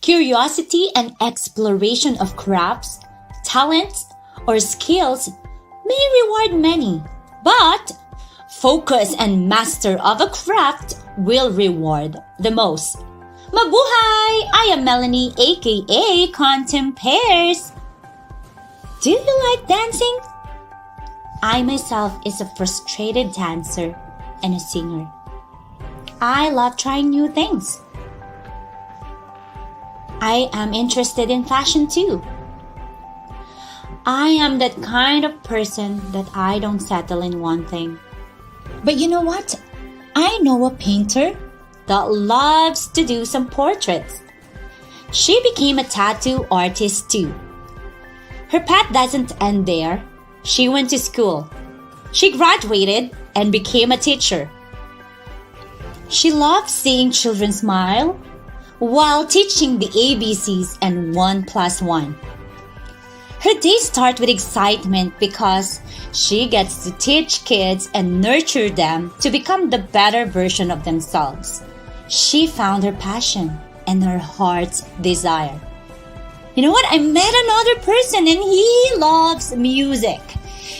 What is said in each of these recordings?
Curiosity and exploration of crafts, talents, or skills may reward many, but focus and master of a craft will reward the most. Mabuhay! I am Melanie, aka Contempairs. Do you like dancing? I myself is a frustrated dancer and a singer. I love trying new things. I am interested in fashion too. I am that kind of person that I don't settle in one thing. But you know what? I know a painter that loves to do some portraits. She became a tattoo artist too. Her path doesn't end there. She went to school. She graduated and became a teacher. She loves seeing children smile while teaching the ABCs and 1+1. Her days start with excitement because she gets to teach kids and nurture them to become the better version of themselves. She found her passion and her heart's desire. You know what? I met another person and he loves music.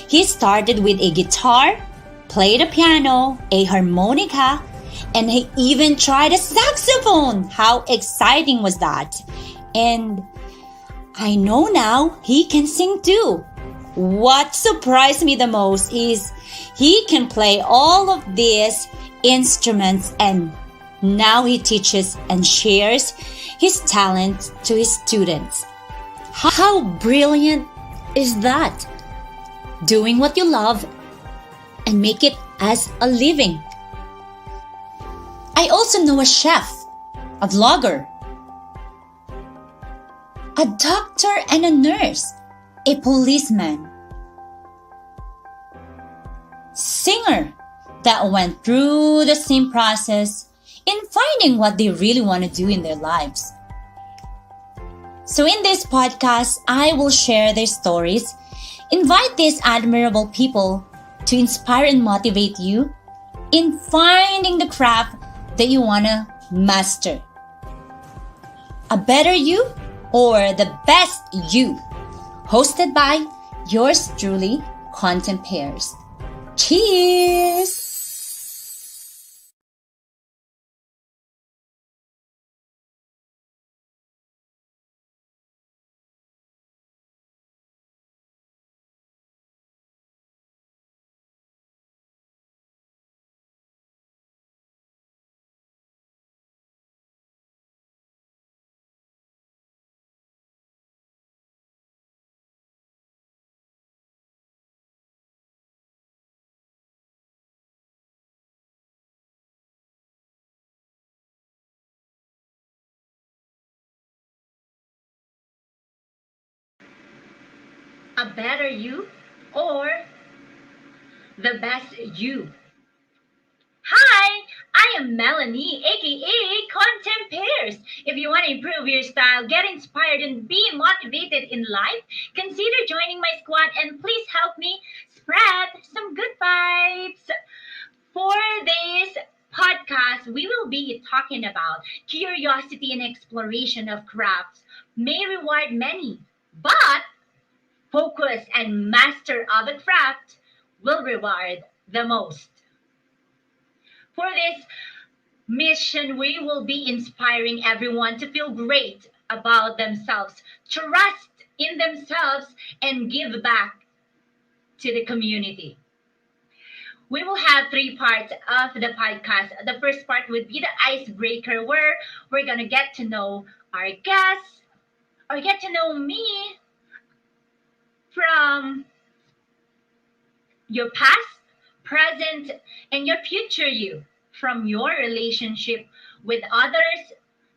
He started with a guitar, played a piano, a harmonica, and he even tried a saxophone. How exciting was that? And I know now he can sing too. What surprised me the most is he can play all of these instruments, and now he teaches and shares his talent to his students. How brilliant is that? Doing what you love and make it as a living. I also know a chef, a vlogger, a doctor and a nurse, a policeman, singer that went through the same process in finding what they really want to do in their lives. So in this podcast, I will share their stories, invite these admirable people to inspire and motivate you in finding the craft that you want to master. A better you or the best you. Hosted by yours truly, Contempairs. Cheers! A better you or the best you. Hi, I am Melanie, aka Contempairs. If you want to improve your style, get inspired, and be motivated in life, consider joining my squad and please help me spread some good vibes. For this podcast, we will be talking about curiosity and exploration of crafts may reward many, but focus and master of a craft will reward the most. For this mission, we will be inspiring everyone to feel great about themselves, trust in themselves, and give back to the community. We will have three parts of the podcast. The first part would be the icebreaker, where we're going to get to know our guests or get to know me from your past, present, and your future you, from your relationship with others,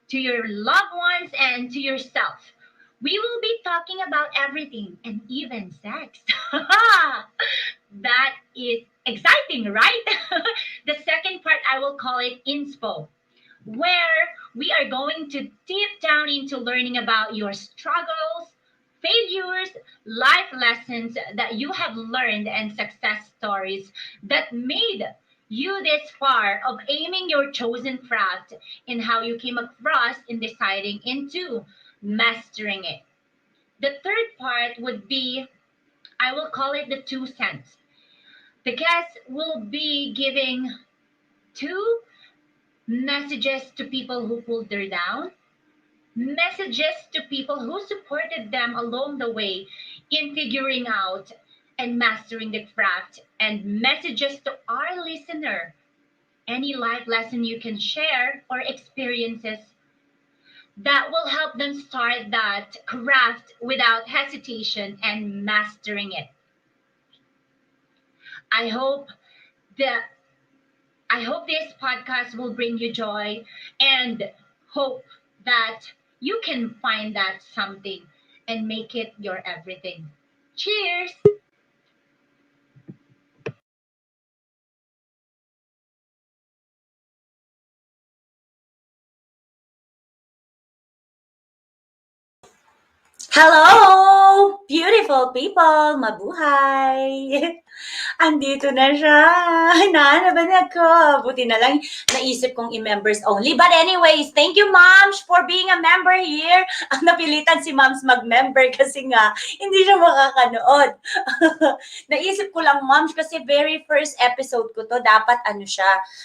to your loved ones, and to yourself. We will be talking about everything and even sex. That is exciting, right? The second part, I will call it inspo, where we are going to deep down into learning about your struggles, failures, life lessons that you have learned, and success stories that made you this far of aiming your chosen craft and how you came across in deciding into mastering it. The third part would be, I will call it the 2 cents. The guest will be giving two messages to people who pulled her down, messages to people who supported them along the way in figuring out and mastering the craft, and messages to our listener. Any life lesson you can share or experiences that will help them start that craft without hesitation and mastering it. I hope the I hope this podcast will bring you joy and hope that you can find that something and make it your everything. Cheers! Hello, beautiful people! Mabuhay! Andito na siya. Hinahanap ako. Buti na lang naisip kong i-members only. But anyways, thank you, Moms, for being a member here. Ang napilitan si Moms mag-member kasi nga hindi siya makakanood. Naisip ko lang, Moms, kasi very first episode ko to, dapat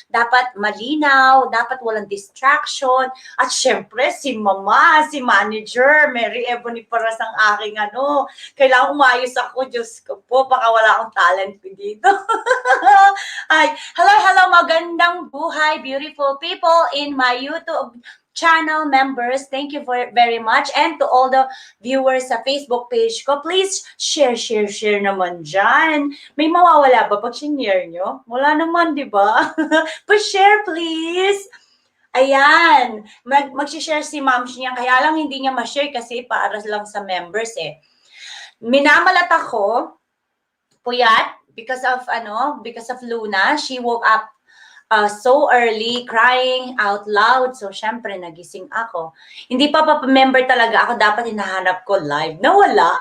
dapat malinaw, dapat walang distraction. At syempre, si Mama, si Manager, Mary Ebony Paras ang aking kailangan umayos ako, Diyos ko po, baka wala akong talent ko dito. Ay, hello, magandang buhay, beautiful people in my YouTube channel members. Thank you very much. And to all the viewers sa Facebook page ko, please share naman dyan. May mawawala ba pag share nyo? Wala naman, di ba? But share, please. Ayan, mag-share si Ma'am niya. Kaya lang hindi niya ma-share kasi para lang sa members eh. Minamalat ako, puyat, because of Luna. She woke up so early, crying out loud. So, syempre, nagising ako. Hindi pa member talaga ako. Dapat hinahanap ko live. Nawala.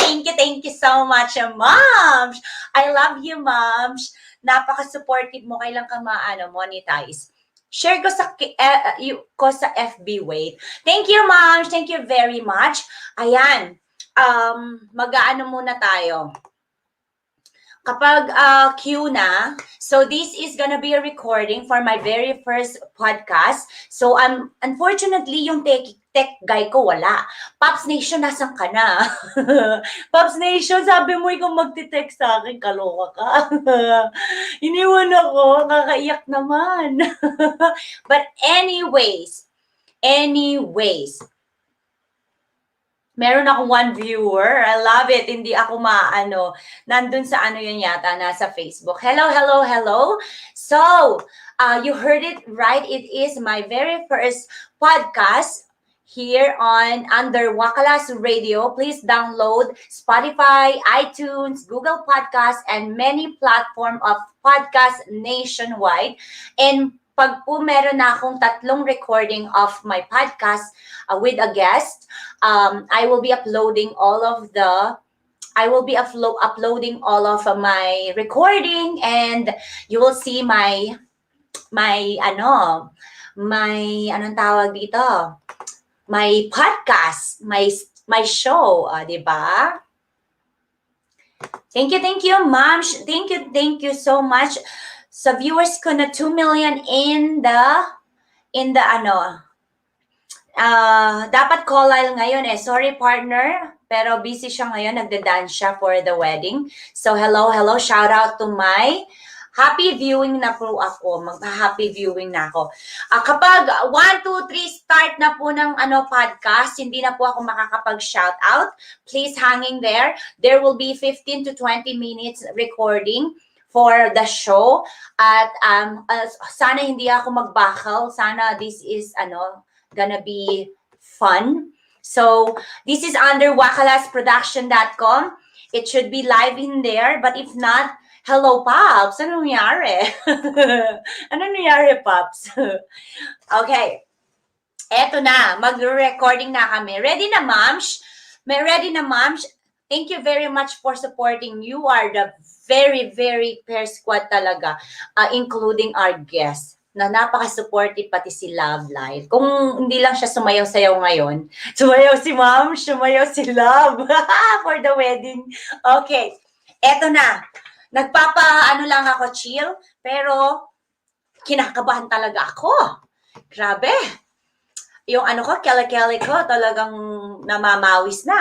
Thank you so much, Moms. I love you, Moms. Napaka-supportive mo. Kailan ka monetize. Share ko sa FB. Wait. Thank you, Moms. Thank you very much. Ayan. Mag-aano muna tayo. Kapag cue na, so this is gonna be a recording for my very first podcast. So, unfortunately, yung tech guy ko wala. Pops Nation, nasan ka na? Pops Nation, sabi mo ikaw magti-text sa akin, kaloka ka. Iniwan ako, kakaiyak naman. But anyways, meron akong 1 viewer. I love it. Hindi ako nandun sa yun yata, nasa Facebook. Hello. So, you heard it right. It is my very first podcast here under Wakalas Radio. Please download Spotify, iTunes, Google Podcasts, and many platform of podcast nationwide. And pag po meron na akong 3 recording of my podcast with a guest, I will be uploading all of my recording, and you will see my anong tawag dito? My podcast, my show, di ba? Thank you, Ma'am. Thank you so much. Sa viewers ko na 2 million in the dapat PaCoLyle ngayon eh. Sorry, partner. Pero busy siya ngayon. Nagda-dance siya for the wedding. So, hello. Shout out to my happy viewing na po ako. Mag-happy viewing na ako. Kapag 1, 2, 3 start na po ng podcast, hindi na po ako makakapag-shout out. Please hanging there. There will be 15 to 20 minutes recording for the show. At sana hindi ako magbakal. Sana this is gonna be fun. So this is under wakalasproduction.com. It should be live in there. But if not, hello, Pops. Ano nangyari? Ano nangyari, Pops? Okay. Eto na. Mag-recording na kami. Ready na, Moms? May ready na, Moms? Thank you very much for supporting. You are the very, very pair squad talaga, including our guests na napaka-supportive pati si Love Live. Kung hindi lang siya sumayaw-sayaw ngayon, sumayaw si Ma'am, sumayaw si Love for the wedding. Okay, eto na. Nagpapa-ano lang ako, chill, pero kinakabahan talaga ako. Grabe. Yung ano ko, kele-kele ko, talagang namamawis na.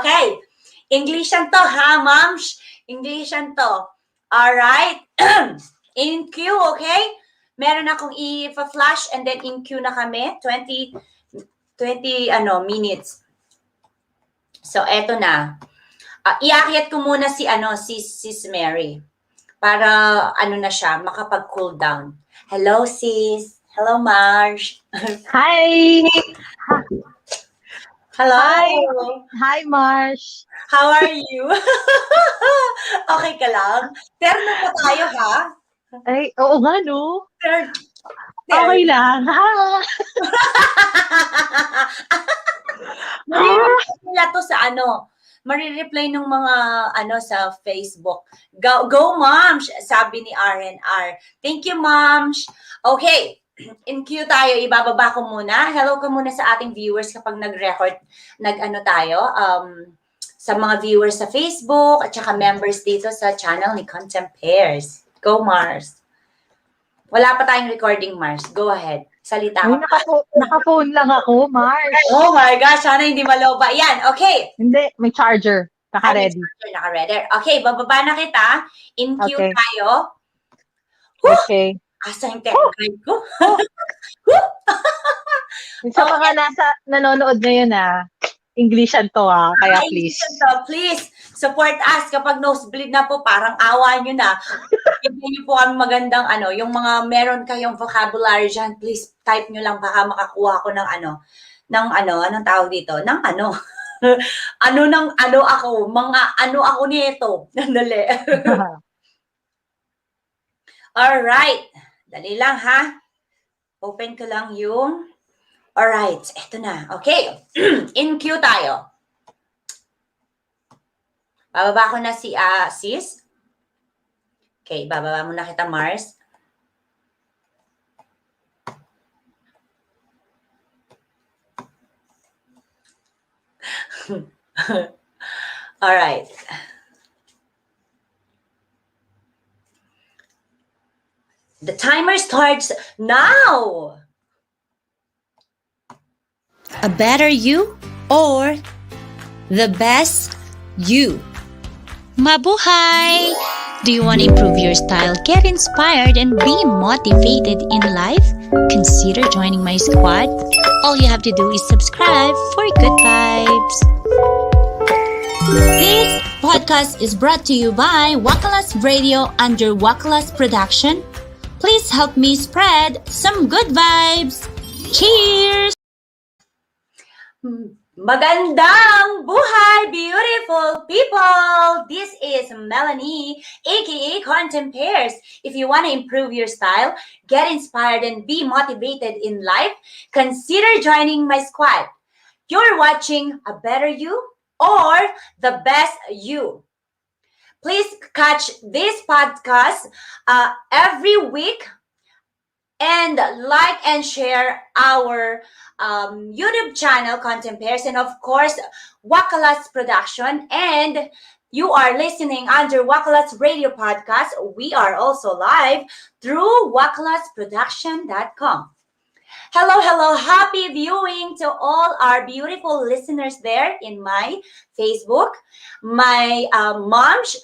Okay. Englishan to, ha, moms? Englishan to. Alright. In queue, okay? Meron akong i-flash and then in queue na kami. 20 minutes. So, eto na. Iakyat ko muna si Sis Mary. Para na siya, makapag-cool down. Hello, sis. Hello, Marge. Hi! Hello. Hi, Marsh. How are you? Okay ka lang? Terno pa tayo, ha? Ay, oo nga, no? Okay lang. Nila to sa marireply ng mga sa Facebook. Go moms, sabi ni RNR. Thank you, moms. Okay, in queue tayo, ibababa ko muna. Hello ka muna sa ating viewers kapag nag-record, tayo, sa mga viewers sa Facebook at saka members dito sa channel ni Contempairs. Go, Mars. Wala pa tayong recording, Mars. Go ahead. Salita ka. Naka-phone lang ako, Mars. Oh my gosh, sana hindi maloba. Yan, okay. Hindi, may charger. Naka-ready. Naka-ready. Okay, bababa na kita. In queue tayo. Okay. Asa yung technique ko? Sa mga nanonood ngayon, Englishan to, kaya please. Englishan to, please. Support us kapag nosebleed na po, parang awa nyo na. Bigyan nyo po kami magandang yung mga meron kayong vocabulary dyan, please type nyo lang, baka makakuha ko ng anong tawag dito? Ng ako nito. Dali. Alright. Dali lang, ha? Open ko lang yung... Alright. Eto na. Okay. In queue tayo. Bababa ko na si sis. Okay. Bababa muna kita, Mars. Alright. The timer starts now. A better you or the best you? Mabuhay! Do you want to improve your style, get inspired, and be motivated in life? Consider joining my squad. All you have to do is subscribe for good vibes. This podcast is brought to you by Wakalas Radio under Wakalas Production. Please help me spread some good vibes. Cheers! Magandang buhay, beautiful people! This is Melanie, aka Contempairs. If you want to improve your style, get inspired, and be motivated in life, consider joining my squad. You're watching A Better You or The Best You. Please catch this podcast every week and like and share our YouTube channel, Contempairs, and of course, Wakalas Production. And you are listening under Wakalas Radio Podcast. We are also live through wakalasproduction.com. Hello. Happy viewing to all our beautiful listeners there in my Facebook, my moms,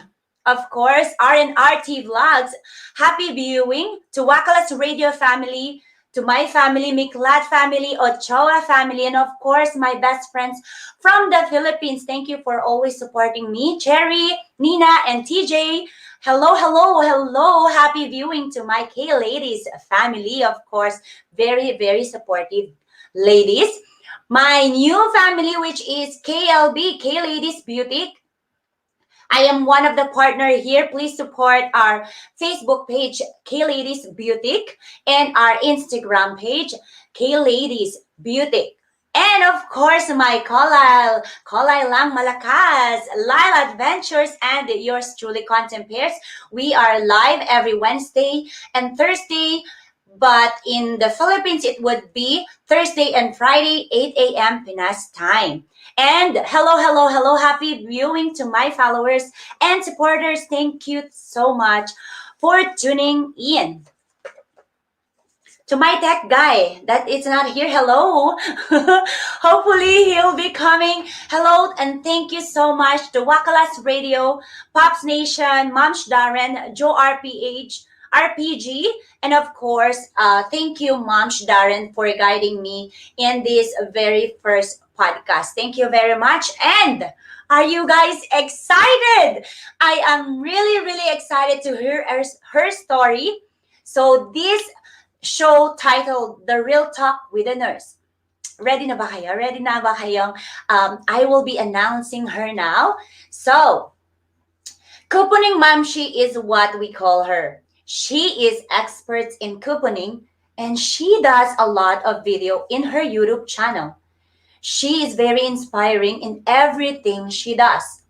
of course, RNRT Vlogs. Happy viewing to Wakalas Radio family, to my family, Miklat family, Ochoa family, and of course, my best friends from the Philippines. Thank you for always supporting me. Cherry, Nina, and TJ. Hello. Happy viewing to my K-Ladies family, of course. Very, very supportive ladies. My new family, which is KLB, K-Ladies Beauty. I am one of the partner here. Please support our Facebook page, K-Ladies Beauty, and our Instagram page, K-Ladies Beauty. And of course, my PaCoLyle lang malakas, Lyle Adventures, and yours truly, Contempairs. We are live every Wednesday and Thursday, but in the Philippines, it would be Thursday and Friday, 8 a.m. Pinas time. And hello, happy viewing to my followers and supporters. Thank you so much for tuning in. To my tech guy that is not here, hello. Hopefully he'll be coming. Hello and thank you so much to Wakalas Radio, Pops Nation, Momsh Darren, Joe RPG, and of course, thank you, Momsh Darren, for guiding me in this very first podcast. Thank you very much. And are you guys excited? I am really excited to hear her story. So this show titled The Real Talk with a Nurse. Ready na ba kayo? Ready na ba kayong? I will be announcing her now. So, couponing mumshie is what we call her. She is expert in couponing and she does a lot of video in her YouTube channel. She is very inspiring in everything she does.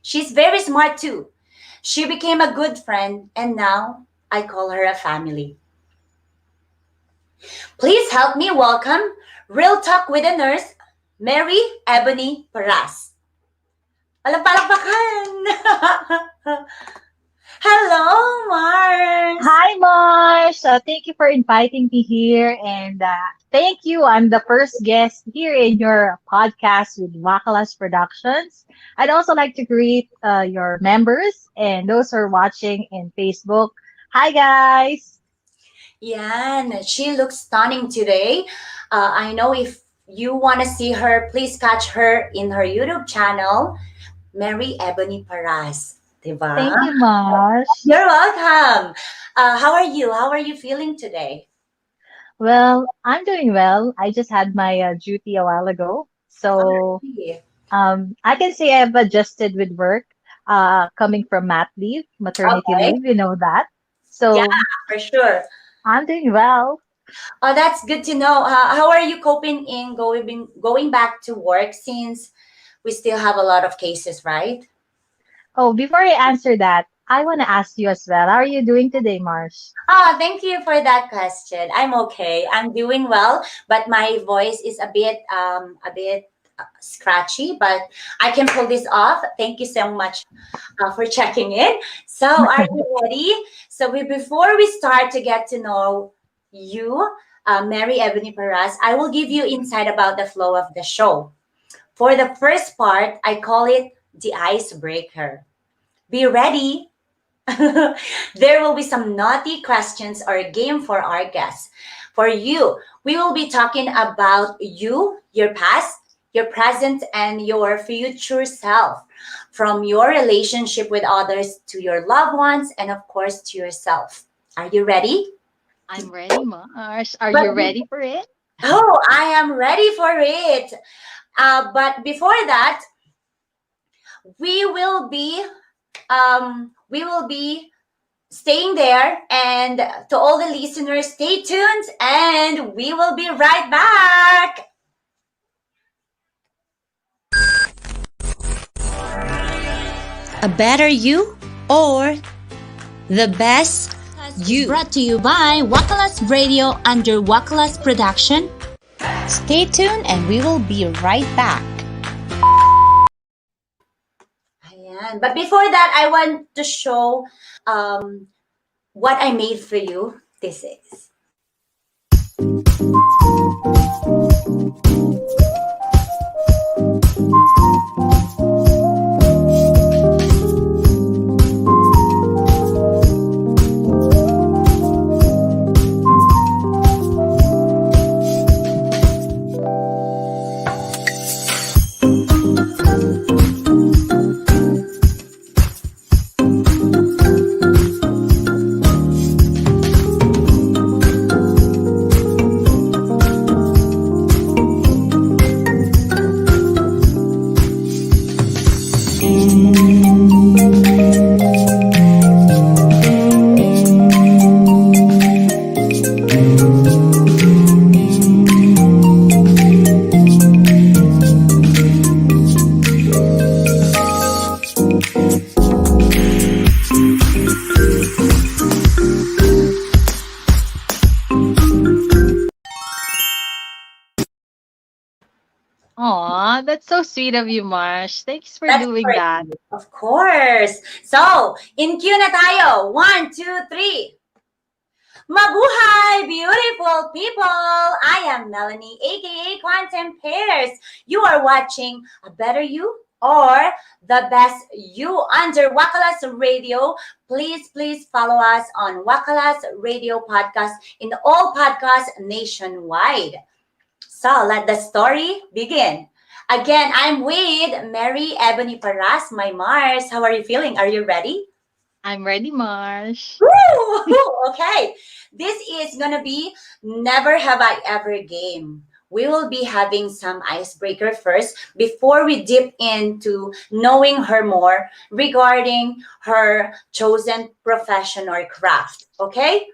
She's very smart too. She became a good friend and now I call her a family. Please help me welcome Real Talk with a Nurse, Mary Ebony Paras. Walang palakpakan! Hello, Mars! Hi, Mars! Thank you for inviting me here. And thank you. I'm the first guest here in your podcast with Wakalas Productions. I'd also like to greet your members and those who are watching in Facebook. Hi, guys! Yan, she looks stunning today. I know if you want to see her, please catch her in her YouTube channel, Mary Ebony Paras. Diba? Thank you, Mars. You're welcome. How are you? How are you feeling today? Well, I'm doing well. I just had my duty a while ago. So I can say I've adjusted with work coming from mat leave, maternity leave, you know that. So yeah, for sure. I'm doing well. Oh, that's good to know. How are you coping in going back to work since we still have a lot of cases, right? Oh, before I answer that, I want to ask you as well. How are you doing today, Mars? Thank you for that question. I'm okay. I'm doing well, but my voice is a bit scratchy, but I can pull this off. Thank you so much for checking in. So are you ready? So before we start to get to know you, Mary Ebony Paras, I will give you insight about the flow of the show. For the first part, I call it the icebreaker. Be ready. There will be some naughty questions or a game for our guests. For you, we will be talking about you, your past, your present, and your future self, from your relationship with others to your loved ones, and of course to yourself. Are you ready? I'm ready, Mars. Are you ready for it? Oh, I am ready for it. But before that, we will be staying there, and to all the listeners, stay tuned, and we will be right back. A better you or the best you? Brought to you by Wakalas Radio under Wakalas Production. Stay tuned and we will be right back. Ayan. But before that, I want to show what I made for you. This is. Aw, that's so sweet of you, Marsh. Thanks for That's doing for that. you. Of course. So, in cue na tayo. 1, 2, 3. Mabuhay, beautiful people! I am Melanie, aka Contempairs. You are watching A Better You or The Best You under Wakalas Radio. Please follow us on Wakalas Radio Podcast in all podcasts nationwide. So let the story begin. Again, I'm with Mary Ebony Paras, my Mars. How are you feeling? Are you ready? I'm ready, Marsh. Woo! Okay, this is gonna be Never Have I Ever game. We will be having some icebreaker first before we dip into knowing her more regarding her chosen profession or craft. Okay?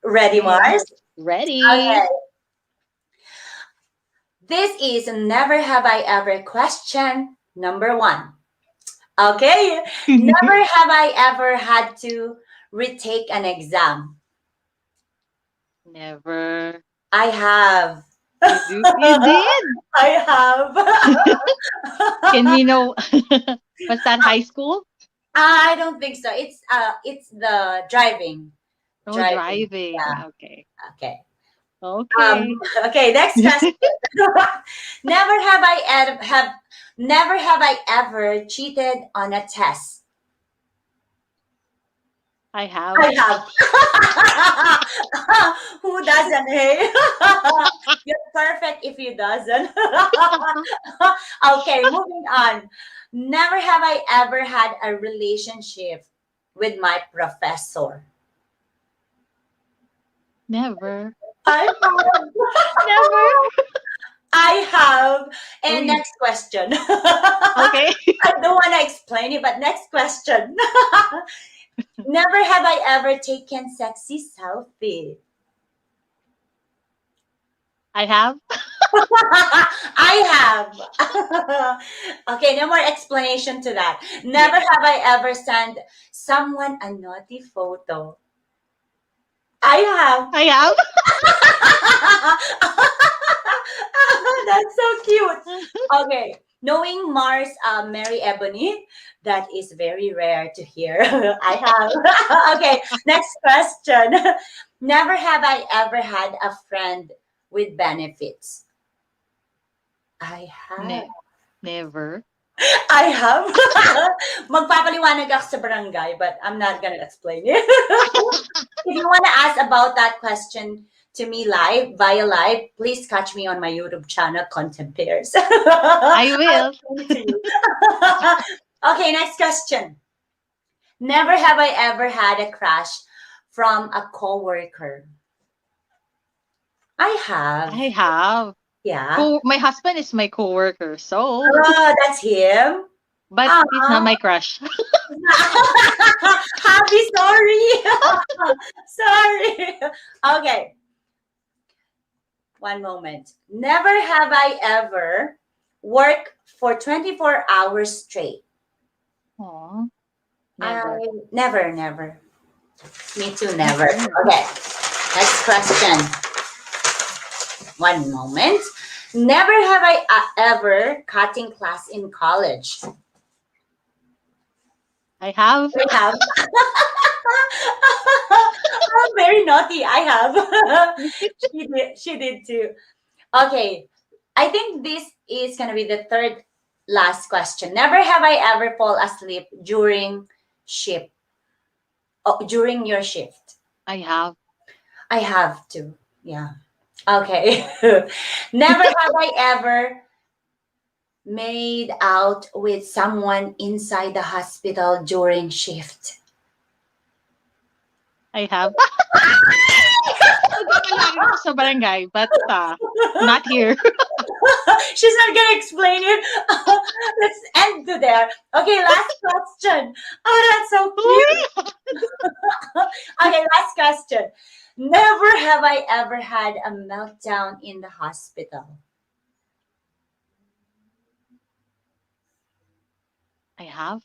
Ready, Okay. Mars? Ready. Okay. This is Never Have I Ever question number one. Okay? Never have I ever had to retake an exam. Never. I have. You do. You did. I have. Can we know? Was that high school? I don't think so. It's the driving. No Driving. driving. Yeah. Okay. Okay. Um Okay. okay, next question. never have I ever have Never have I ever cheated on a test. I have. I have. Who doesn't, hey? You're perfect if you doesn't. Okay, moving on. Never have I ever had a relationship with my professor. Never. I have. Never. I have. And Uy. next question. Okay. I don't want to explain it, but next question. Never have I ever taken sexy selfie. I have. I have. Okay, no more explanation to that. Never Yes. have I ever sent someone a naughty photo. I have. I have. That's so cute. Okay. Knowing Mars, Mary Ebony, that is very rare to hear. I have. Okay, next question. Never have I ever had a friend with benefits. I have. Never. I have. Magpapaliwanag ako sa barangay, but I'm not gonna explain it. If you want to ask about that question to me live, via live, please catch me on my YouTube channel, Contempairs. I will. I'll explain to you. Okay, next question. Never have I ever had a crush from a coworker. I have. I have. Yeah. My husband is my coworker, so Oh, that's him. but he's not Ah. my crush. Happy, sorry. Sorry. Okay. One moment. Never have I ever worked for 24 hours straight. Aw, I never. never. Me too, never. Never. Okay. Next question. One moment. Never have I ever cutting class in college. I have. I have. I'm very naughty. I have. She did too. Okay. I think this is gonna be the third last question. Never have I ever fall asleep during shift. Oh, during your shift. I have. I have to. Yeah. Okay. Never have I ever made out with someone inside the hospital during shift. I have. Nagkakalari ako sa barangay, but not here. She's not gonna explain it. Let's end to there. Okay, last question. Oh, that's so cute. Okay, last question. Never have I ever had a meltdown in the hospital. I have.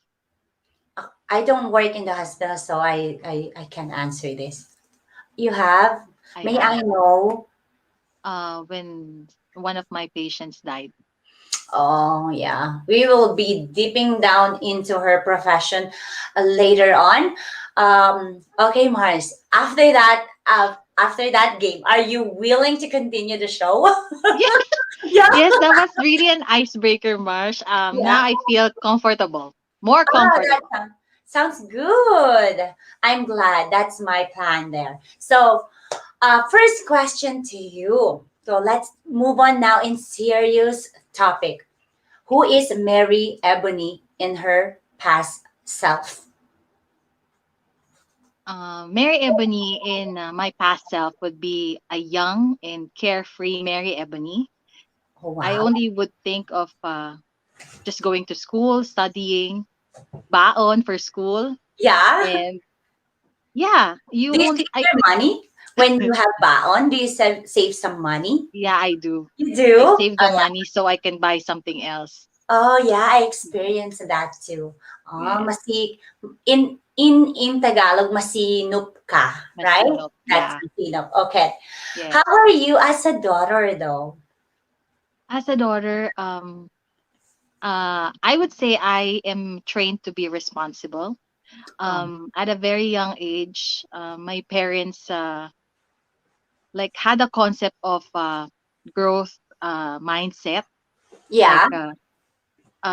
I don't work in the hospital, so I can answer this. You have? I May I have. know? When one of my patients died. Oh, yeah. We will be dipping down into her profession later on. Okay, Mars. After that game, are you willing to continue the show? Yeah. Yeah. Yes, that was really an icebreaker, Marsh. Yeah. Now I feel comfortable, more Oh, that comfortable. sounds good. I'm glad. That's my plan there. So, first question to you. So let's move on now in serious topic. Who is Mary Ebony in her past self? Mary Ebony in my past self would be a young and carefree Mary Ebony. Oh, I wow. only would think of just going to school, studying, baon for school, Yeah. and yeah, Do you save your money when you have baon? Do you save some money? yeah, I do. You I do? save the Oh, money so I can buy something else. oh yeah, I experienced that too. Oh, Yes, in Tagalog, masinop ka, right? masinop. That's Yeah, masinop. Okay. How yes. are you as a daughter though? As a daughter, I would say I am trained to be responsible. Oh, At a very young age, my parents like had a concept of growth mindset. Like yeah,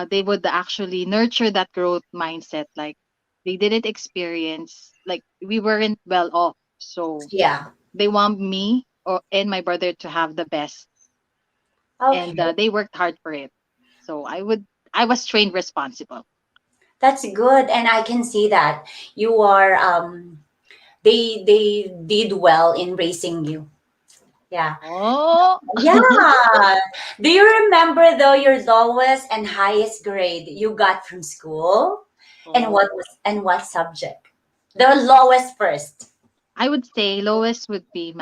they would actually nurture that growth mindset. Like they didn't experience, like we weren't well off, so yeah. they want me or and my brother to have the best, and Okay, they worked hard for it. So I was trained responsible. that's good, and I can see that you are. They did well in raising you. Yeah. Oh, Yeah. Do you remember though your lowest and highest grade you got from school? oh. And what subject? The lowest first. I would say lowest would be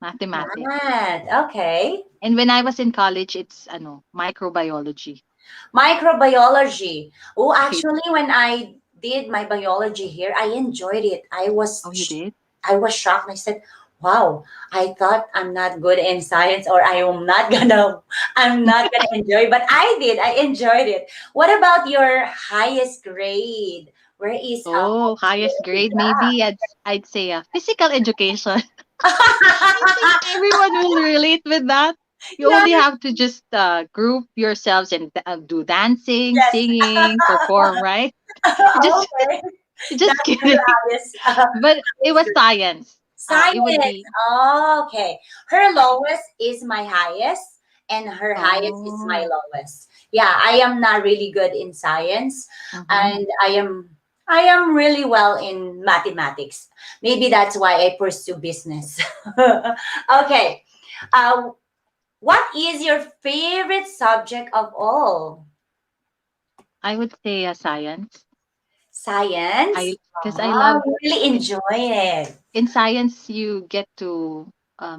mathematics. Math. Okay. And when I was in college, it's microbiology. Microbiology. Oh, Right. actually, when I did my biology here, I enjoyed it. Oh, you did? I was shocked. I said, "Wow, I thought I'm not good in science, or I'm not gonna enjoy." But I did. I enjoyed it. What about your highest grade? Where is Oh, highest grade maybe I'd say physical education. I think yeah, everyone will relate with that. You only have to just group yourselves and do dancing, yes. singing, perform, right? Just Okay, just that's your kidding. highest. But it was science. It would Science. be Okay. Her science. lowest is my highest, and her highest is my Oh. lowest. Yeah, I am not really good in science, Mm-hmm. and I am really well in mathematics. Maybe that's why I pursue business. Okay. Uh, what is your favorite subject of all? I would say science. Science. I because I Ah, love we really in enjoy it. in science you get to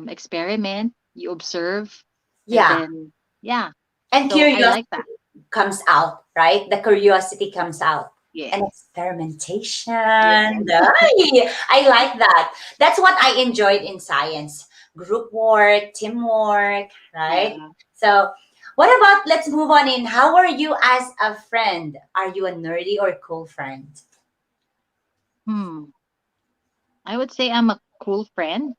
experiment, you observe, and Yeah, then yeah. and So I curiosity like that. comes out, right? The curiosity comes out. And Yes. experimentation. Yes. I like that. That's what I enjoyed in science. Group work, teamwork, right? Yeah. So, what about let's move on in. How are you as a friend? Are you a nerdy or cool friend? Hmm. I would say I'm a cool friend.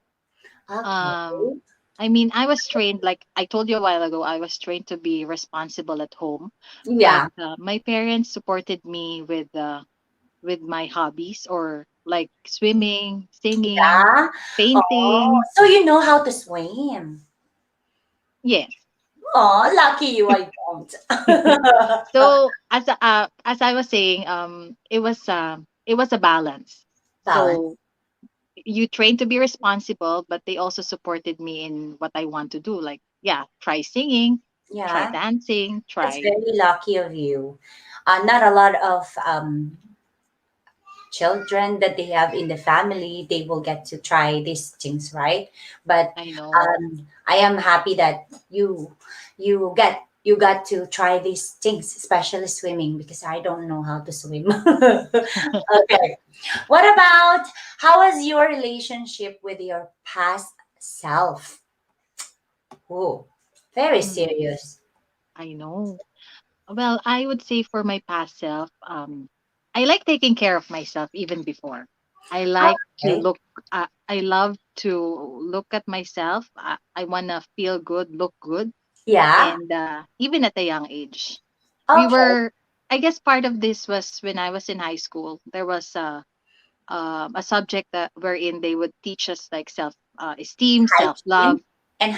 Okay. Um, I mean, I was trained, like I told you a while ago, I was trained to be responsible at home, but Yeah. my parents supported me with my hobbies or like swimming, singing, Yeah. Oh, painting. so you know how to swim. Yes. Oh, lucky you, I don't. So as I was saying, it was a balance. Balance. So you train to be responsible, but they also supported me in what I want to do. Like, yeah, try singing, try Yeah. dancing, That's try. very lucky of you. Not a lot of children that they have in the family, they will get to try these things, right? But I know. I am happy that you got to try these things, especially swimming, because I don't know how to swim. Okay. What about how was your relationship with your past self? Oh, very Hmm. serious. I know. Well, I would say for my past self, I like taking care of myself even before. I like to Okay. look. I love to look at myself. I wanna feel good, look good, Yeah. and even at a young age, we Okay. were. I guess part of this was when I was in high school. There was a subject that wherein they would teach us like self esteem, self Hygiene love. and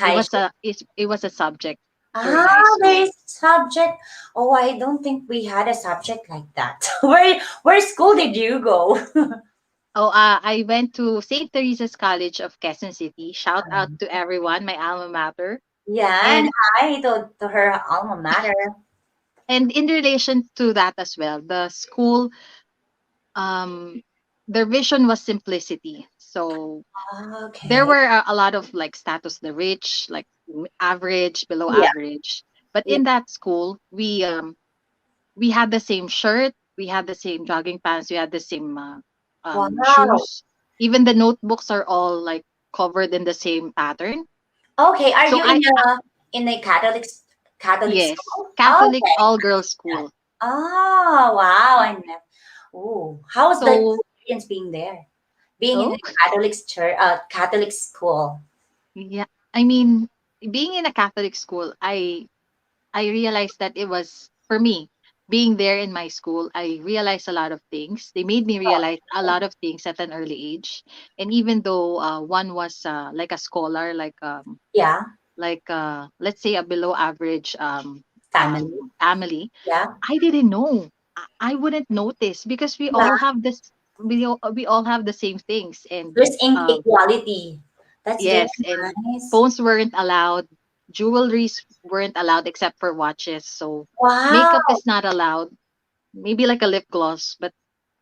It was hygiene. a subject during high Ah, there school. is subject. Oh, I don't think we had a subject like that. Where school did you go? Oh, I went to St. Teresa's College of Quezon City. Shout out to everyone, my alma mater. Yeah, and And hi to her alma mater. in relation to that as well, the school, um, their vision was simplicity. So there Okay. were a lot of like status, the rich, like average, below Yeah. average. But Yeah. in that school, we had the same shirt, we had the same jogging pants, we had the same Wow. shoes. Even the notebooks are all like covered in the same pattern. Okay. Are So you I in a Catholic yes, school? Catholic Okay. all girls school. Oh, wow. I never. Oh, how was the So experience being there? Being in oh a Catholic school. yeah, I mean, being in a Catholic school, I realized that it was for me being there in my school. I realized a lot of things. They made me realize a lot of things at an early age. And even though one was like a scholar, Yeah. let's say a below average Family. family, Yeah. I didn't know. I wouldn't notice because Yeah. we all have the same things. And There's um, equality. That's very yes, and nice. phones weren't allowed, jewelries weren't allowed except for watches. So Wow. makeup is not allowed. Maybe like a lip gloss, but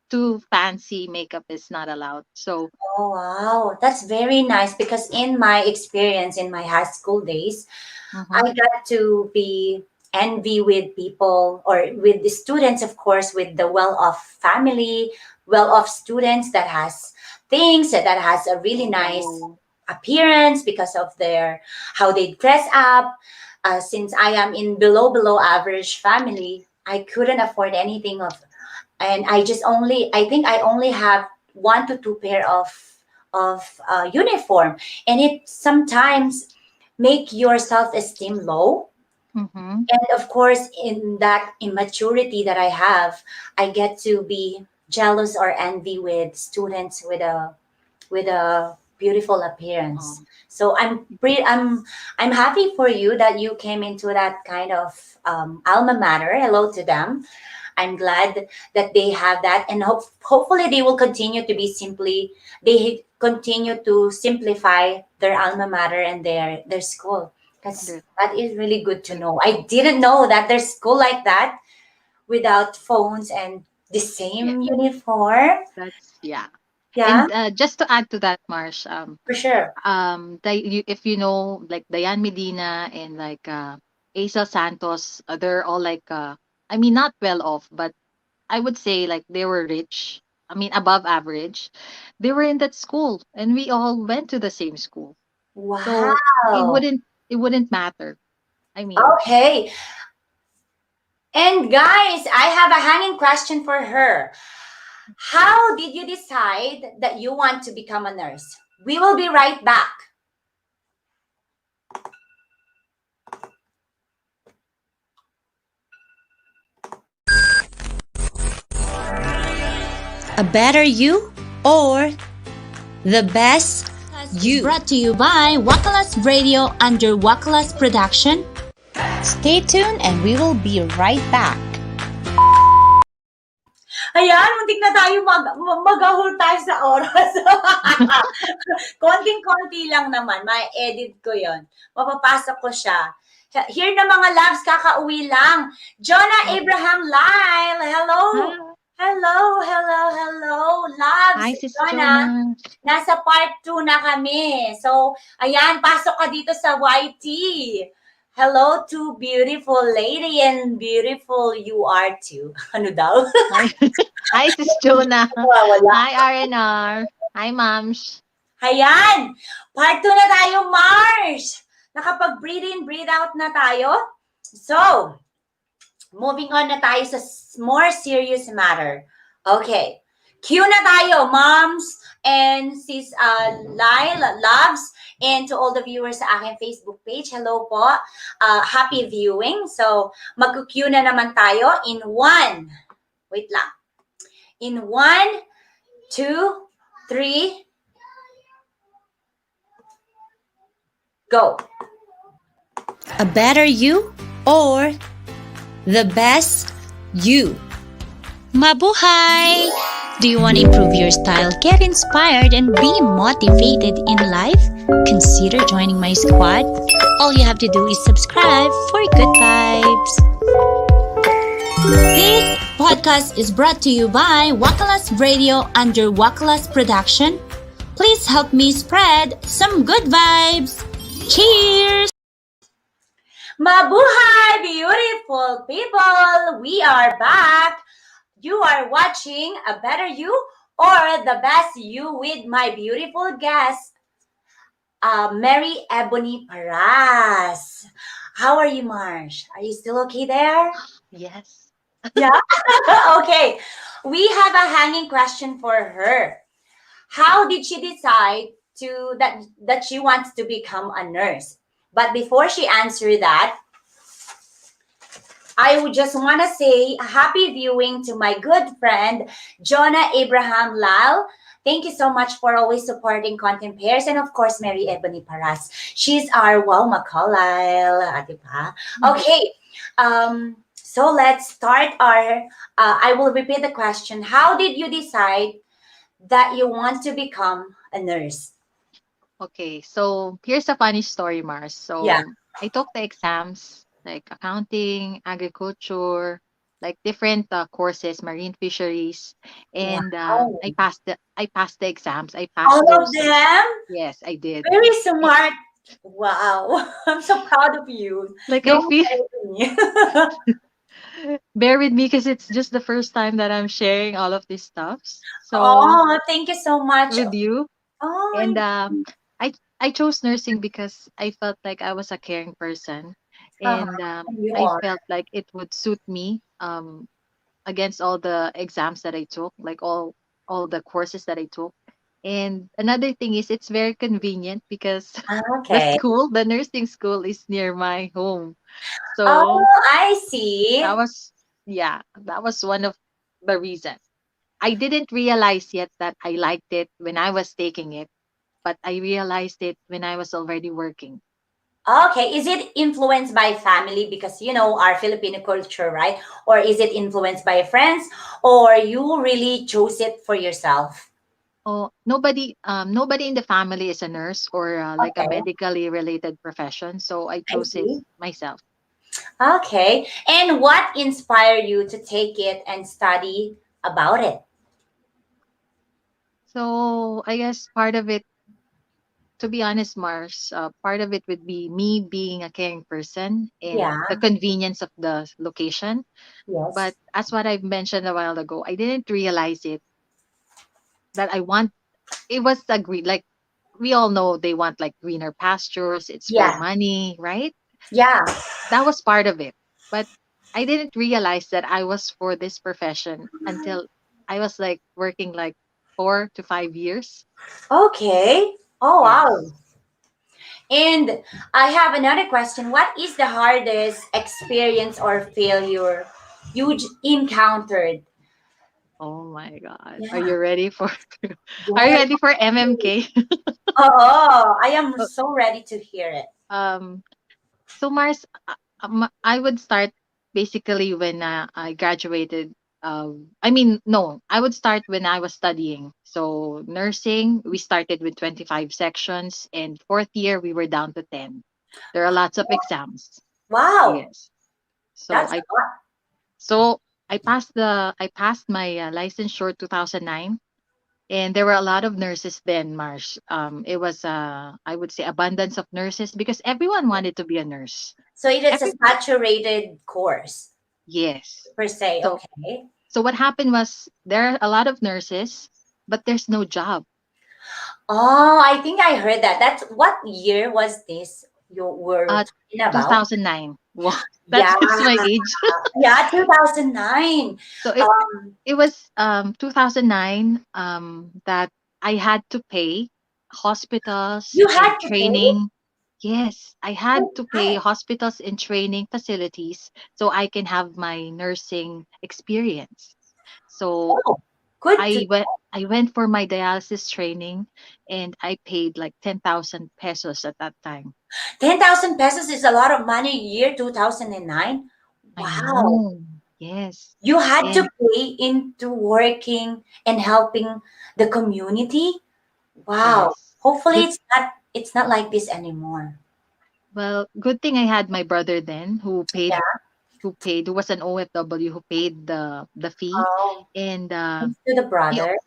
too fancy makeup is not allowed. So Oh, wow. That's very nice because in my experience in my high school days, mhm, I got to be envy with people or with the students, of course, with the well-off family, well-off students that has things that has a really nice oh, appearance because of their how they dress up. Since I am in below average family, I couldn't afford anything of, and I think I only have one to two pair of uniform, and it sometimes make your self-esteem low. mhm, And of course, in that immaturity that I have, I get to be jealous or envy with students with a beautiful appearance. um, So I'm happy for you that you came into that kind of alma mater. Hello to them. I'm glad that they have that, and hopefully they will continue to be simply. They continue to simplify their alma mater and their school, because there- that is really good to there- know. I didn't know that there's school like that without phones and the yeah, same uniform. that's yeah. Yeah, And just to add to that, Marsh, for sure. if you know like Diane Medina and like Aisel Santos, they're all like I mean not well off, but I would say like they were rich. I mean above average. They were in that school, and we all went to the same school. So Wow. it wouldn't matter. I mean, Okay. And guys, I have a hanging question for her. How did you decide that you want to become a nurse? We will be right back. A better you or the best you? Brought to you by Wakalas Radio under Wakalas Production. Stay tuned and we will be right back. Ayan, muntik na tayo mag-ahol tayo sa oras. Konting-konti lang naman. Ma-edit ko yon. Mapapasok ko siya. Here na mga loves, kakauwi lang. Jonah oh, Abraham Lyle. Hello. hi, Hello. Loves, hi, Sis Jonah. Jonah. Nasa part 2 na kami. So, ayan, pasok ka dito sa YT. Hello to beautiful lady and beautiful you are too. Ano daw? Hi, hi, Sis Jonah. Wala. Hi, RNR. Hi, Moms. Ayan! Part 2 na tayo, Mars! Nakapag-breathe in, breathe out na tayo. So, moving on na tayo sa more serious matter. Okay. Cue na tayo, moms and sis Lyle, loves, and to all the viewers sa aking Facebook page. Hello po. Happy viewing. So, mag-cue na naman tayo in one. Wait lang. In 1, 2, 3, go. A better you or the best you? Mabuhay! Do you want to improve your style, get inspired, and be motivated in life? Consider joining my squad. All you have to do is subscribe for good vibes. This podcast is brought to you by Wakalas Radio under Wakalas Production. Please help me spread some good vibes. Cheers! Mabuhay, beautiful people! We are back. You are watching A Better You or The Best You with my beautiful guest, Mary Ebony Paras. How are you, Marsh? Are you still okay there? Yes. Yeah? Okay. We have a hanging question for her. How did she decide that she wants to become a nurse? But before she answers that, I would just want to say happy viewing to my good friend, Jonah Abraham Lal. Thank you so much for always supporting Contempairs, and of course, Mary Ebony Paras. She's our PaCoLyle, diba? Okay, so let's start our, I will repeat the question. How did you decide that you want to become a nurse? Okay, so here's a funny story, Mars. Yeah. So I took the exams like accounting, agriculture, like different courses, marine fisheries, and Wow. I passed the exams. I All passed of those. them? Yes, I did. Very Eh, smart. Wow. I'm so proud of you. Like I Don't feel say to me. bear with me because it's just the first time that I'm sharing all of these stuffs. So Oh, thank you so much. with you, and Oh, I I chose nursing because I felt like I was a caring person, uh-huh. and You I are. felt like it would suit me against all the exams that I took, like all the courses that I took. And another thing is it's very convenient because Okay. the nursing school is near my home. Oh, So I see. that was yeah, that was one of the reasons. I didn't realize yet that I liked it when I was taking it, but I realized it when I was already working. Okay. Is it influenced by family because you know our Filipino culture, right? Or is it influenced by friends or you really chose it for yourself? Oh, nobody in the family is a nurse or like a Okay. medically related profession, so I I chose it see. myself. Okay. And what inspired you to take it and study about it? So I guess part of it, to be honest, Mars, part of it would be me being a caring person and Yeah. the convenience of the location. But Yes. as what I've mentioned a while ago, I didn't realize it that I want. It was agreed. Like we all know, they want like greener pastures. It's for Yeah. money, right? Yeah. That was part of it. But I didn't realize that I was for this profession until I was like working like 4 to 5 years. Okay. Oh, wow. Yes. And I have another question. What is the hardest experience or failure you encountered? Oh my God. Are Yeah. you ready for are you Yes. ready for MMK? Oh, I am so ready to hear it. um so Mars, I would start basically when I graduated. I mean, no, I would start when I was studying. So nursing, we started with 25 sections, and fourth year we were down to 10. There are lots of exams. Wow. Yes. So That's I a lot. so I passed my licensure 2009, and there were a lot of nurses then, Marsh. It was I would say abundance of nurses because everyone wanted to be a nurse. So it is a Every saturated course yes. per se. So Okay. so what happened was there are a lot of nurses, but there's no job. Oh, I think I heard that. That's what year was this you were Uh, talking about? 2009. Wow, Yeah, that's my age. yeah, 2009. So Um, it was 2009 that I had to pay hospitals you and had to pay? training. Yes, I had Oh to pay my. hospitals and training facilities so I can have my nursing experience. So Oh, good to I went for my dialysis training, and I paid like 10,000 pesos at that time. 10,000 pesos is a lot of money year 2009. I Wow. know. Yes. You had to And pay into working and helping the community. Wow. yes. Hopefully Good. it's not like this anymore. Well, good thing I had my brother then Yeah. who was an OFW who paid the fee. Oh, And thanks to the he brother.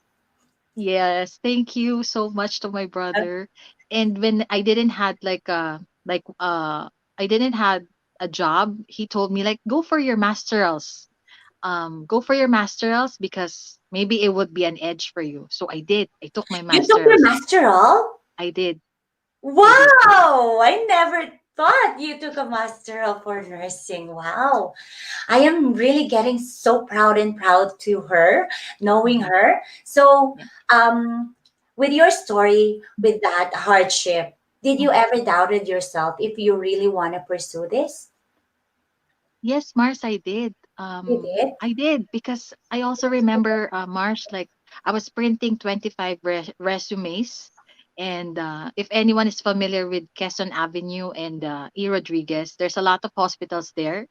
yes, thank you so much to my Uh, brother. And when I didn't had I didn't had a job, he told me like go for your masterals. Go for your masterals because maybe it would be an edge for you. So I did. I took my You took your masterals. masteral? I did. I did. Wow! I never thought you took a masteral for nursing. Wow. I am really getting so proud to her, knowing Mhm. her. So, Yeah. with your story, with that hardship, did you Mhm. ever doubted yourself if you really want to pursue this? Yes, Mars, I did. You did? I did because I also remember Mars, like I was printing 25 resumes. And if anyone is familiar with Quezon Avenue and E. Rodriguez, there's a lot of hospitals there.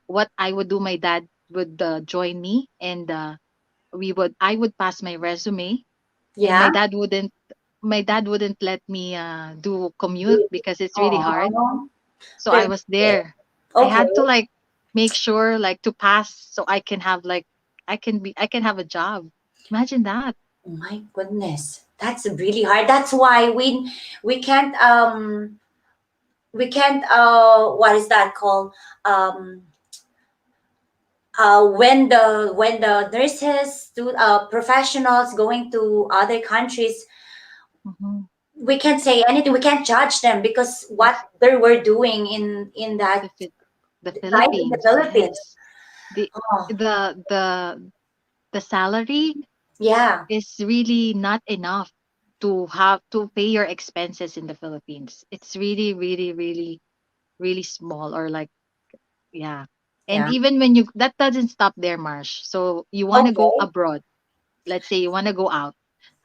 What I would do, my dad would join me, and I would pass my resume, and Yeah. my dad wouldn't let me do commute because it's really hard. Oh, So I they're was there. I okay. had to like make sure like to pass so I can have like I can have a job. Imagine that. Oh my goodness, that's really hard. That's why we can't what is that called, um when the nurses to professionals going to other countries, Hmm. we can't say anything, we can't judge them because what Yes, they were doing in that the the right in the Philippines. Philippines. Yes, the Oh the the the salary yeah, is really not enough to have to pay your expenses in the Philippines. It's really really small or like yeah. And yeah, even when you that doesn't stop there, Marsh. So you want to go okay, abroad. Let's say you want to go out,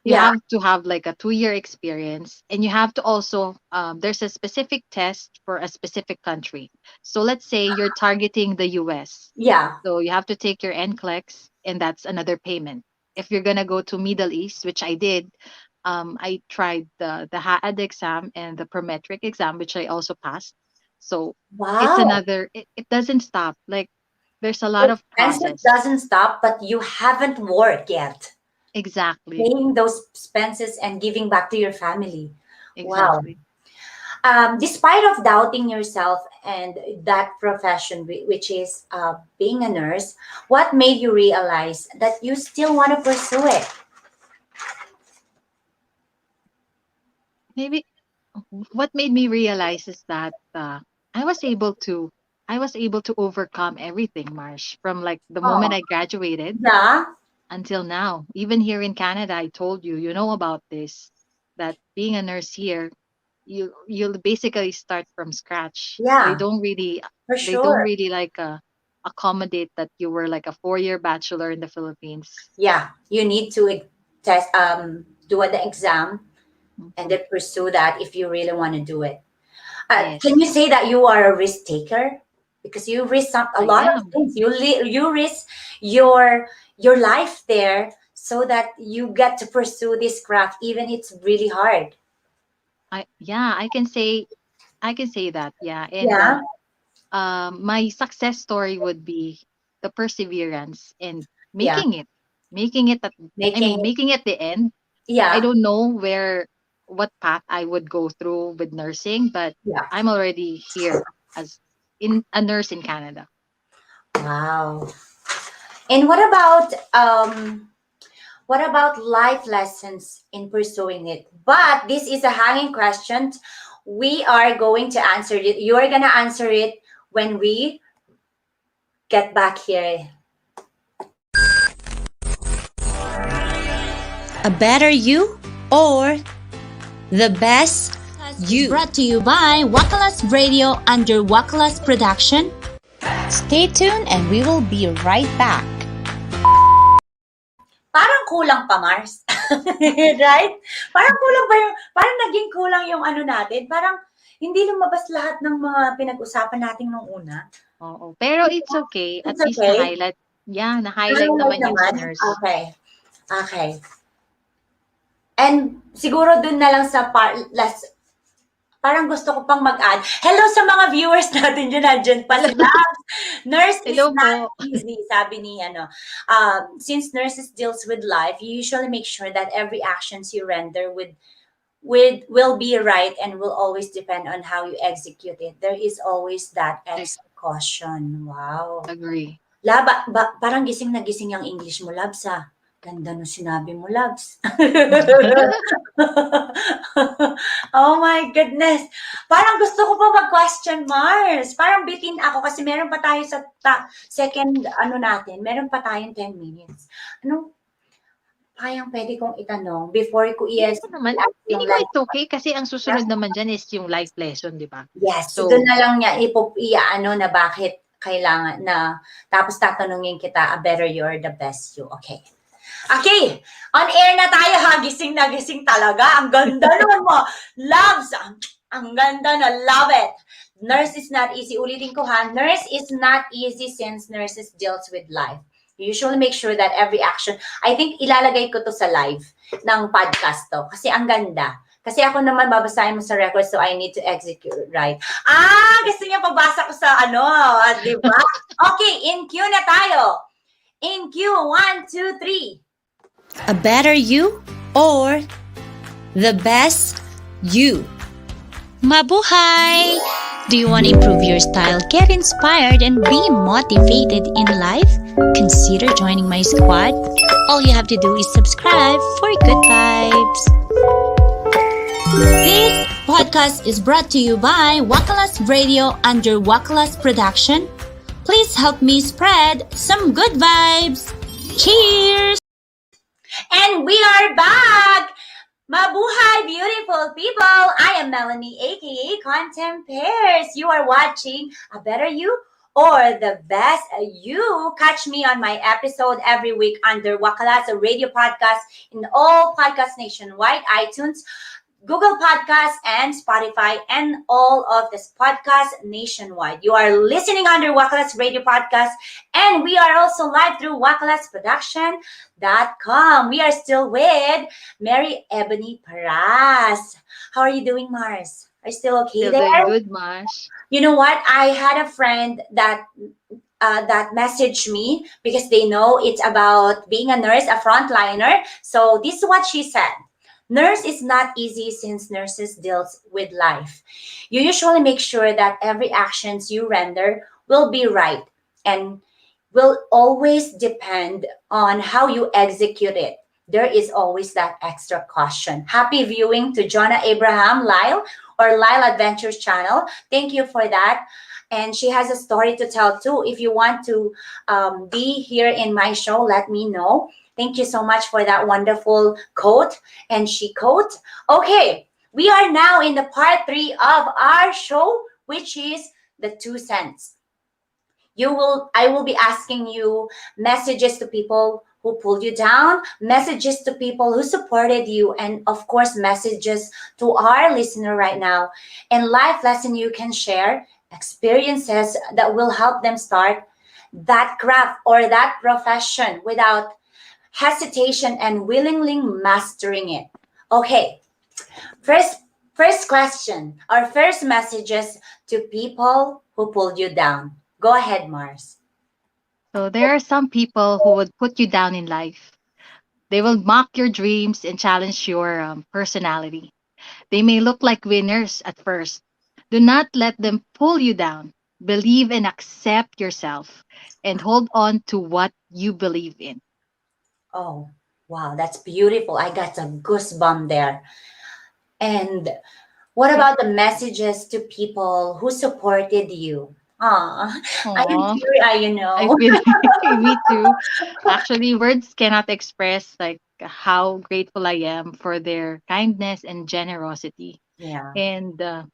you yeah, have to have like a 2 year experience, and you have to also there's a specific test for a specific country. So let's say you're targeting the US, yeah, so you have to take your NCLEX, and that's another payment. If you're gonna go to Middle East, which I did, I tried the HAAD exam and the Prometric exam, which I also passed. So it's wow. another, it doesn't stop, like there's a lot The of expenses process. doesn't stop, but you haven't worked yet. Exactly. Paying those expenses and giving back to your family. Wow. Exactly. Despite of doubting yourself and that profession, which is being a nurse, what made you realize that you still want to pursue it? Maybe what made me realize is that I was able to I was able to overcome everything, Marsh, from like the Oh, moment I graduated yeah, until now. Even here in Canada, I told you, you know about this, that being a nurse here, you'll basically start from scratch. yeah, for They don't sure. really like accommodate that you were like a 4 year bachelor in the Philippines. Yeah, you need to test, do the exam and Mhm. then pursue that if you really want to do it. Can you Yes, say that you are a risk taker? Because you risk a I lot of am. things. You risk your life there so that you get to pursue this craft, even it's really hard. I can say that. Yeah, and Yeah, my success story would be the perseverance and yeah, making it at, I making mean making it the end. I yeah, don't know what path I would go through with nursing, but yeah. I'm already here as in a nurse in Canada. Wow. And what about life lessons in pursuing it? But this is a hanging question. We are going to answer it. You are gonna answer it when we get back here. A better you or the best you? Brought to you by Wakalas Radio under Wakalas Production. Stay tuned and we will be right back. Parang kulang pa, Mars. Right? Parang kulang ba yung, parang naging kulang yung ano natin. Parang hindi lumabas lahat ng mga pinag-usapan natin nung una. Oo. Pero it's okay. At It's least okay. na-highlight. Yeah, na-highlight naman yung sa nurse. Okay. Okay. And siguro dun na lang sa last, parang gusto ko pang mag-add. Hello sa mga viewers natin dyan. Nandyan pa sila. Nurse is Hello not po. easy, sabi ni since nurses deals with life, you usually make sure that every actions you render will be right and will always depend on how you execute it. There is always that extra caution. Wow. Agree. Laba, parang gising na gising ang English mo, Labs, ha? Ganda nung sinabi mo, Labs. Oh my goodness. Parang gusto ko pa mag-question, Mars. Parang bitin ako kasi meron pa tayo sa second, natin. Meron pa tayong 10 minutes. Kayang pwede kong itanong before ko naman. Hindi ko it's okay kasi ang susunod naman dyan is yung life lesson, di ba? Yes. So, doon na lang niya na bakit kailangan na tapos tatanungin kita, a better you or the best you. Okay. Okay, on air na tayo ha, gising na gising talaga. Ang ganda naman mo. Loves, ang ganda na, love it. Nurse is not easy. Ulitin ko ha, nurse is not easy since nurses deals with life. You usually make sure that every action, I think ilalagay ko to sa live ng podcast to kasi ang ganda. Kasi ako naman babasahin mo sa record so I need to execute, right? Gusto niya pabasa ko sa di ba? Okay, in queue na tayo. In queue, 1, 2, 3. A better you or the best you? Mabuhay! Do you want to improve your style, get inspired, and be motivated in life? Consider joining my squad. All you have to do is subscribe for good vibes. This podcast is brought to you by Wakalas Radio under Wakalas Production. Please help me spread some good vibes. Cheers! And we are back! Mabuhay, beautiful people! I am Melanie, aka Contempairs. You are watching A Better You or The Best You. Catch me on my episode every week under Wakalas, a radio podcast in all podcasts nationwide, iTunes, Google Podcasts, and Spotify, and all of this podcast nationwide. You are listening under Wakalas Radio Podcast, and we are also live through WakalasProduction.com. We are still with Mary Ebony Paras. How are you doing, Mars? Are you still okay Still there? doing good, Mars. You know what? I had a friend that messaged me because they know it's about being a nurse, a frontliner. So this is what she said. Nurse is not easy since nurses deals with life. You usually make sure that every actions you render will be right and will always depend on how you execute it. There is always that extra caution. Happy viewing to Jonah Abraham Lyle or Lyle Adventures channel. Thank you for that. And she has a story to tell too. If you want to be here in my show, let me know. Thank you so much for that wonderful quote and she quote. Okay, we are now in the part 3 of our show, which is the 2 cents. I will be asking you messages to people who pulled you down, messages to people who supported you, and of course, messages to our listener right now, and life lesson you can share, experiences that will help them start that craft or that profession without hesitation and willingly mastering it. Okay, first question or first messages to people who pulled you down. Go ahead, Mars. So there are some people who would put you down in life. They will mock your dreams and challenge your personality. They may look like winners at first. Do not let them pull you down. Believe and accept yourself and hold on to what you believe in. Oh, wow, that's beautiful. I got a goosebump there. And what about the messages to people who supported you? Ah, I am Aw, teary-eyed, I feel me too. Actually, words cannot express like how grateful I am for their kindness and generosity. Yeah. And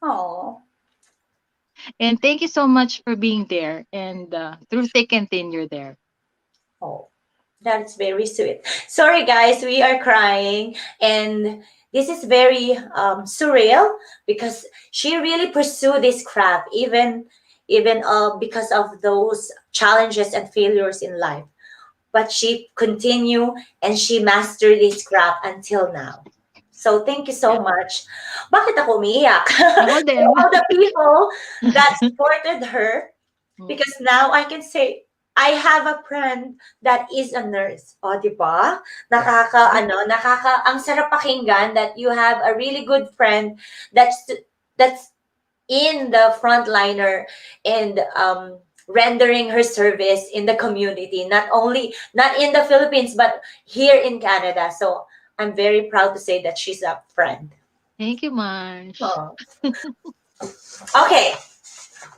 Oh. and thank you so much for being there. And through thick and thin, you're there. Oh, that's very sweet. Sorry, guys, we are crying, and this is very surreal because she really pursued this craft, even because of those challenges and failures in life. But she continued and she mastered this craft until now. So thank you Yeah. so much. Bakit ako umiiyak? Ako To din. all the people that supported her, Mm. because now I can say, I have a friend that is a nurse. O, di ba? Ang sarap pakinggan that you have a really good friend that's in the frontliner and rendering her service in the community, not in the Philippines, but here in Canada. So I'm very proud to say that she's a friend. Thank you, Marsh. Oh. Okay.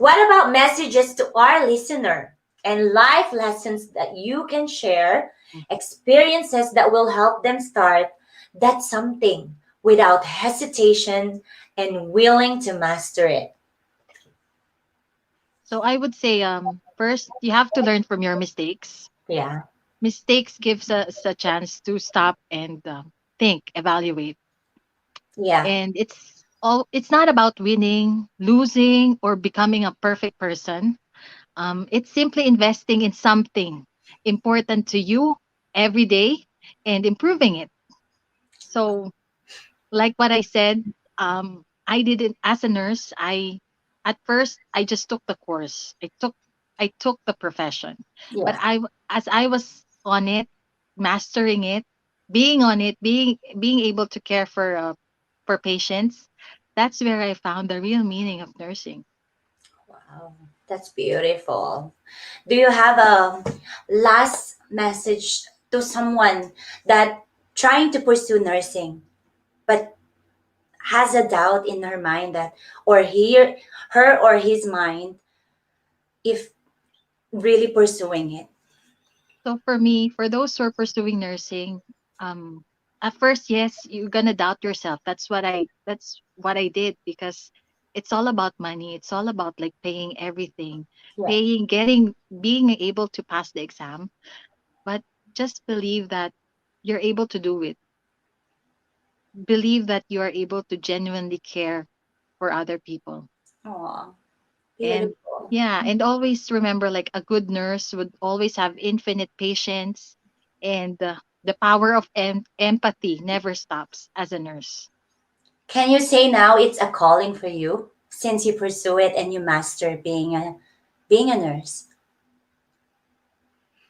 What about messages to our listener and life lessons that you can share, experiences that will help them start that something without hesitation and willing to master it? So I would say, first you have to learn from your mistakes. Yeah. Mistakes gives us a chance to stop and think, evaluate. Yeah. And it's not about winning, losing, or becoming a perfect person. It's simply investing in something important to you every day and improving it. So, like what I said, I didn't as a nurse. I At first I just took the course. I took the profession, but Yeah. as I was on it, mastering it, being on it, being able to care for patients, that's where I found the real meaning of nursing. Wow. That's beautiful. Do you have a last message to someone that trying to pursue nursing but has a doubt in her mind that, or her or his mind, if really pursuing it? So for me, for those who are pursuing nursing, um, at first, yes, you're gonna doubt yourself. That's what I did because it's all about money. It's all about like paying everything, Yeah. paying, being able to pass the exam. But just believe that you're able to do it. Believe that you are able to genuinely care for other people. Oh, And beautiful. yeah, and always remember like a good nurse would always have infinite patience, and the power of empathy never stops as a nurse. Can you say now it's a calling for you since you pursue it and you master being a nurse?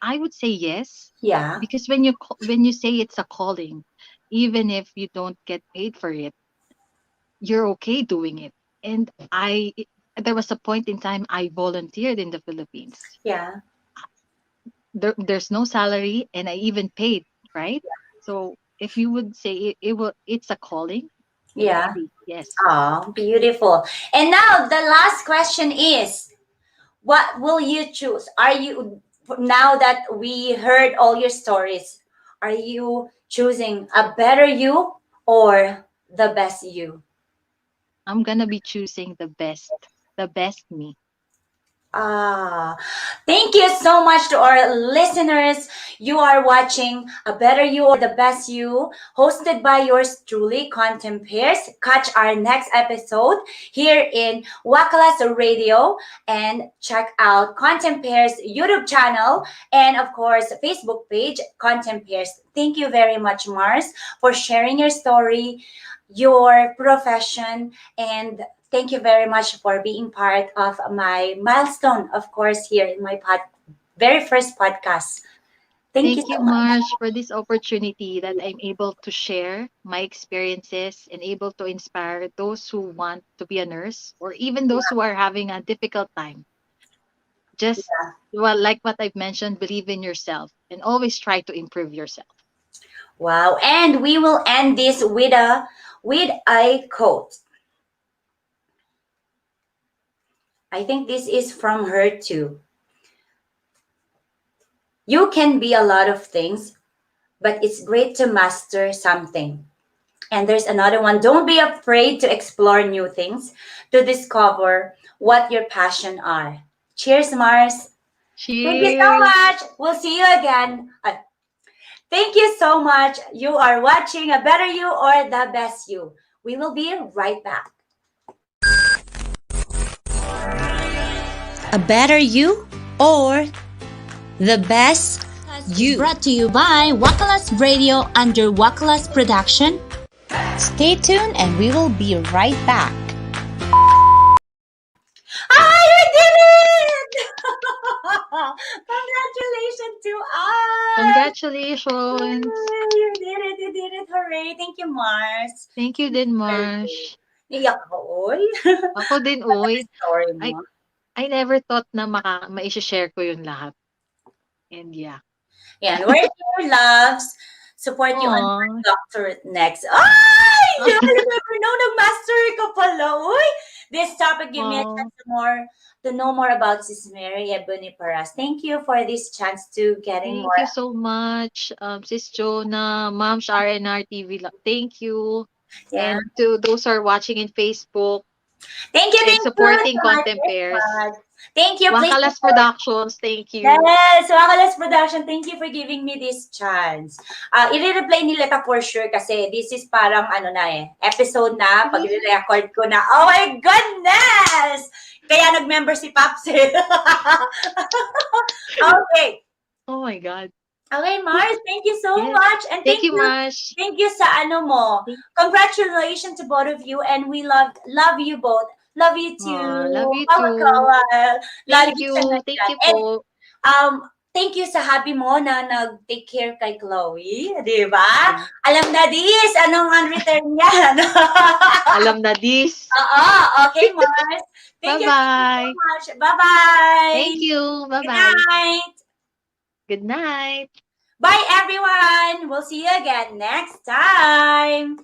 I would say yes, Yeah. because when you say it's a calling, even if you don't get paid for it, you're okay doing it. And there was a point in time I volunteered in the Philippines. Yeah. There's no salary, and I even paid, right? So if you would say it's a calling, Yeah. maybe yes. Oh, beautiful. And now the last question is, what will you choose? Are you, now that we heard all your stories, are you choosing a better you or the best you? I'm gonna be choosing the best me. Ah, thank you so much to our listeners. You are watching A Better You or The Best You, hosted by yours truly, Contempairs. Catch our next episode here in Wakalas Radio and check out Contempairs YouTube channel and, of course, Facebook page, Contempairs. Thank you very much, Mars, for sharing your story, your profession, and thank you very much for being part of my milestone, of course, here in my very first podcast. Thank you Thank you, so much. Marsh, for this opportunity that I'm able to share my experiences and able to inspire those who want to be a nurse or even those who are having a difficult time. Just, well, like what I've mentioned, believe in yourself and always try to improve yourself. Wow. And we will end this with a quote. I think this is from her too. You can be a lot of things, but it's great to master something. And there's another one. Don't be afraid to explore new things, to discover what your passion are. Cheers, Mars. Thank you so Cheers. much. We'll see you again. Thank you so much. You are watching A Better You or The Best You. We will be right back. A Better You or The Best You. Brought to you by Wakalas Radio under Wakalas Production. Stay tuned and we will be right back. Ah, you did it! Congratulations to us! Congratulations. You did it, you did it. Hooray. Thank you, Mars. Thank you din, Marsh. Iyak ako, oy. Ako din, oy. Story I, mo. I never thought na ma-share ko yun lahat. And yeah. Yan, where your loves support you on Aww. your doctorate next. Ay! You never know, nag-master ka pala, oy. This topic give me a chance to know more about Sis Mary Ebony Paras. Thank you for this chance to getting Thank more. you so much, Sis Jonah, Mom's RNR TV. Thank you. Yeah. And to those who are watching in Facebook Thank you, and thank supporting you. Contempairs. Thank you, please. Wakalas Productions, thank you. Yes, Wakalas Production, thank you for giving me this chance. I-replay nila ta for sure kasi this is parang episode na, pag i-record ko na, oh my goodness! Kaya nag-member si Paps eh. Okay. Oh my God. Okay, Mars, thank you so Yes. much. And Thank you, Marsh. Thank you sa mo. Congratulations to both of you and we love you both. Love you too. Love you too. PaCoLyle. Thank you. Thank you po. And, thank you sa hubby mo na nag-take care kay Chloe. Di ba? Alam na this. Anong on-return yan? Alam na this. Oo. Okay, Mars. Thank Bye-bye. you so much. Bye-bye. Thank you. Bye-bye. Good night. Good night. Bye, everyone. We'll see you again next time.